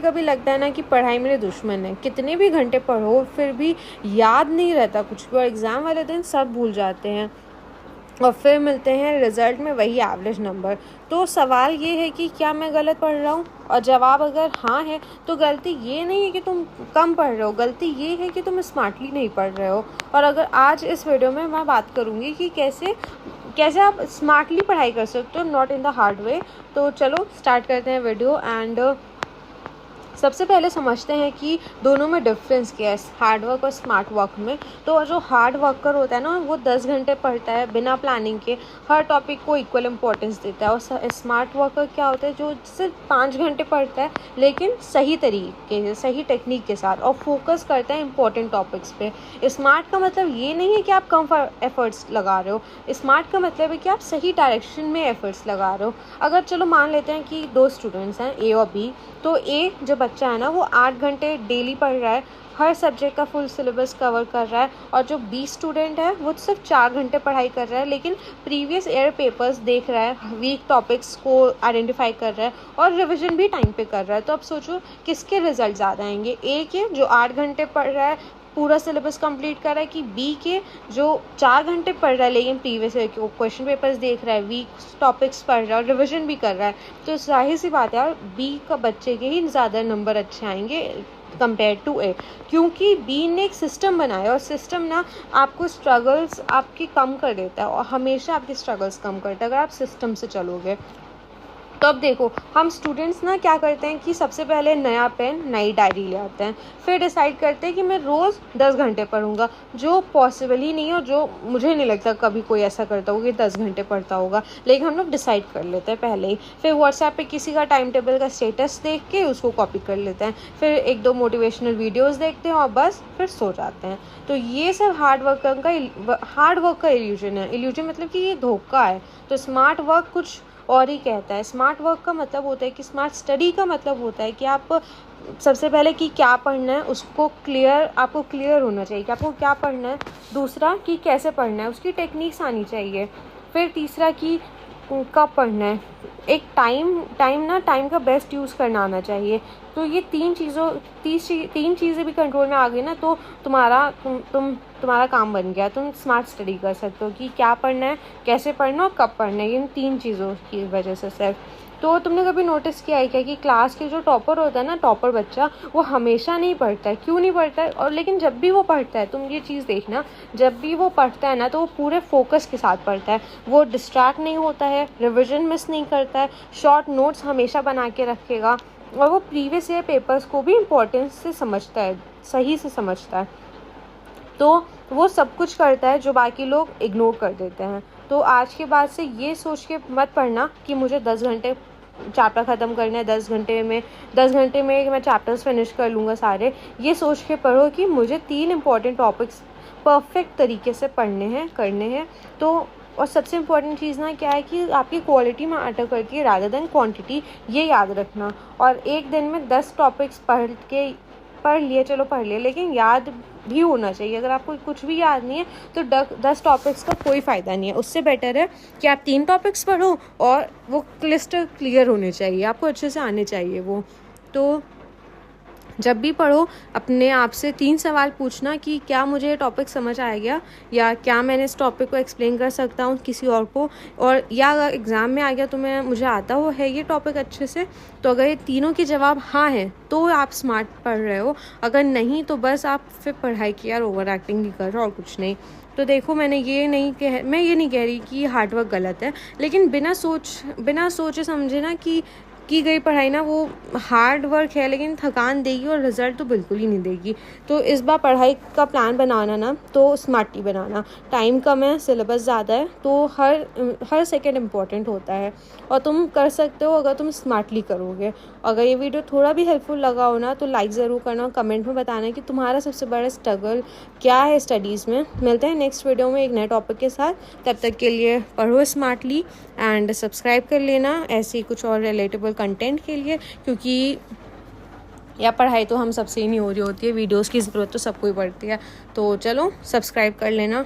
कभी लगता है ना कि पढ़ाई मेरे दुश्मन है, कितने भी घंटे पढ़ो फिर भी याद नहीं रहता कुछ भी, और एग्ज़ाम वाले दिन सब भूल जाते हैं और फिर मिलते हैं रिज़ल्ट में वही एवरेज नंबर। तो सवाल ये है कि क्या मैं गलत पढ़ रहा हूँ? और जवाब अगर हाँ है तो गलती ये नहीं है कि तुम कम पढ़ रहे हो, गलती ये है कि तुम स्मार्टली नहीं पढ़ रहे हो। और अगर आज इस वीडियो में मैं बात करूँगी कि कैसे आप स्मार्टली पढ़ाई कर सकते हो, not in the hard way. तो चलो स्टार्ट करते हैं वीडियो। एंड सबसे पहले समझते हैं कि दोनों में डिफरेंस क्या है, हार्ड वर्क और स्मार्ट वर्क में। तो जो हार्ड वर्कर होता है ना, वो 10 घंटे पढ़ता है बिना प्लानिंग के, हर टॉपिक को इक्वल इम्पोर्टेंस देता है। और स्मार्ट वर्कर क्या होता है, जो सिर्फ 5 घंटे पढ़ता है लेकिन सही तरीके से, सही टेक्निक के साथ, और फोकस करता है इंपॉर्टेंट टॉपिक्स पे। स्मार्ट का मतलब ये नहीं है कि आप कम एफर्ट्स लगा रहे हो, स्मार्ट का मतलब है कि आप सही डायरेक्शन में एफर्ट्स लगा रहे हो। अगर चलो मान लेते हैं कि 2 स्टूडेंट्स हैं, ए और बी। तो ए जो बच्चा है ना, वो 8 घंटे डेली पढ़ रहा है, हर सब्जेक्ट का फुल सिलेबस कवर कर रहा है। और जो बी स्टूडेंट है वो सिर्फ 4 घंटे पढ़ाई कर रहा है, लेकिन प्रीवियस ईयर पेपर्स देख रहा है, वीक टॉपिक्स को आइडेंटिफाई कर रहा है और रिवीजन भी टाइम पे कर रहा है। तो अब सोचो किसके रिजल्ट ज़्यादा आएंगे, ए के जो 8 घंटे पढ़ रहा है, पूरा सिलेबस कंप्लीट कर रहा है, कि बी के जो 4 घंटे पढ़ रहा है लेकिन प्रीवियस ईयर के क्वेश्चन पेपर्स देख रहा है, वीक टॉपिक्स पढ़ रहा है और रिवीजन भी कर रहा है। तो जाहिर सी बात है यार, बी का बच्चे के ही ज़्यादा नंबर अच्छे आएंगे कंपेयर टू ए, क्योंकि बी ने एक सिस्टम बनाया और सिस्टम ना आपको स्ट्रगल्स आपकी कम कर देता है, और हमेशा आपकी स्ट्रगल्स कम करता है अगर आप सिस्टम से चलोगे। तो अब देखो, हम स्टूडेंट्स ना क्या करते हैं कि सबसे पहले नया पेन, नई डायरी ले आते हैं, फिर डिसाइड करते हैं कि मैं रोज़ 10 घंटे पढ़ूंगा, जो पॉसिबल ही नहीं है, और जो मुझे नहीं लगता कभी कोई ऐसा करता होगा कि 10 घंटे पढ़ता होगा, लेकिन हम लोग डिसाइड कर लेते हैं पहले ही। फिर व्हाट्सएप पे किसी का टाइम टेबल का स्टेटस देख के उसको कॉपी कर लेते हैं, फिर 1-2 मोटिवेशनल वीडियोज़ देखते हैं और बस फिर सो जाते हैं। तो ये सब हार्ड वर्क का इल्यूजन है। इल्यूजन मतलब कि ये धोखा है। तो स्मार्ट वर्क कुछ और ही कहता है। स्मार्ट वर्क का मतलब होता है कि स्मार्ट स्टडी का मतलब होता है कि आप सबसे पहले कि क्या पढ़ना है उसको आपको क्लियर होना चाहिए कि आपको क्या पढ़ना है। दूसरा कि कैसे पढ़ना है, उसकी टेक्निक्स आनी चाहिए। फिर तीसरा कि कब पढ़ना है, एक टाइम का बेस्ट यूज़ करना आना चाहिए। तो ये तीन चीज़ें भी कंट्रोल में आ गई ना, तो तुम्हारा काम बन गया। तुम स्मार्ट स्टडी कर सकते हो कि क्या पढ़ना है, कैसे पढ़ना और कब पढ़ना है, इन 3 चीज़ों की वजह से सिर्फ। तो तुमने कभी नोटिस किया है क्या कि क्लास के जो टॉपर होता है ना, टॉपर बच्चा, वो हमेशा नहीं पढ़ता है। क्यों नहीं पढ़ता है? और लेकिन जब भी वो पढ़ता है, तुम ये चीज़ देखना, जब भी वो पढ़ता है ना तो वो पूरे फोकस के साथ पढ़ता है, वो डिस्ट्रैक्ट नहीं होता है, रिविजन मिस नहीं करता है, शॉर्ट नोट्स हमेशा बना के रखेगा, और वो प्रीवियस ईयर पेपर्स को भी इम्पोर्टेंस से समझता है, सही से समझता है। तो वो सब कुछ करता है जो बाकी लोग इग्नोर कर देते हैं। तो आज के बाद से ये सोच के मत पढ़ना कि मुझे 10 घंटे चैप्टर ख़त्म करना है, 10 घंटे में मैं चैप्टर्स फिनिश कर लूँगा सारे। ये सोच के पढ़ो कि मुझे 3 इंपॉर्टेंट टॉपिक्स परफेक्ट तरीके से करने हैं। तो और सबसे इम्पॉर्टेंट चीज़ ना क्या है कि आपकी क्वालिटी में मैटर करती है रादर देन क्वांटिटी, ये याद रखना। और एक दिन में 10 टॉपिक्स पढ़ लिए, लेकिन याद भी होना चाहिए। अगर आपको कुछ भी याद नहीं है तो 10 टॉपिक्स का कोई फ़ायदा नहीं है। उससे बेटर है कि आप 3 टॉपिक्स पढ़ो और वो क्लिस्टर क्लियर होने चाहिए, आपको अच्छे से आने चाहिए वो। तो जब भी पढ़ो अपने आप से 3 सवाल पूछना कि क्या मुझे ये टॉपिक समझ आ गया, या क्या मैंने इस टॉपिक को एक्सप्लेन कर सकता हूँ किसी और को, और या अगर एग्ज़ाम में आ गया तो मुझे आता हो है ये टॉपिक अच्छे से। तो अगर ये तीनों के जवाब हाँ हैं तो आप स्मार्ट पढ़ रहे हो, अगर नहीं तो बस आप फिर पढ़ाई की यार ओवर एक्टिंग ही कर रहे हो और कुछ नहीं। तो देखो, मैं ये नहीं कह रही कि हार्डवर्क गलत है, लेकिन बिना सोचे समझे ना कि की गई पढ़ाई ना वो हार्ड वर्क है, लेकिन थकान देगी और रिज़ल्ट तो बिल्कुल ही नहीं देगी। तो इस बार पढ़ाई का प्लान बनाना ना तो स्मार्टली बनाना। टाइम कम है, सिलेबस ज़्यादा है, तो हर सेकंड इम्पॉर्टेंट होता है, और तुम कर सकते हो अगर तुम स्मार्टली करोगे। अगर ये वीडियो थोड़ा भी हेल्पफुल लगा हो ना तो लाइक ज़रूर करना और कमेंट में बताना कि तुम्हारा सबसे बड़ा स्ट्रगल क्या है स्टडीज़ में। मिलते हैं नेक्स्ट वीडियो में एक नए टॉपिक के साथ। तब तक के लिए पढ़ो स्मार्टली एंड सब्सक्राइब कर लेना ऐसे ही कुछ और रिलेटेबल कंटेंट के लिए, क्योंकि या पढ़ाई तो हम सबसे ही नहीं हो रही होती है, वीडियोस की ज़रूरत तो सबको ही पड़ती है। तो चलो सब्सक्राइब कर लेना।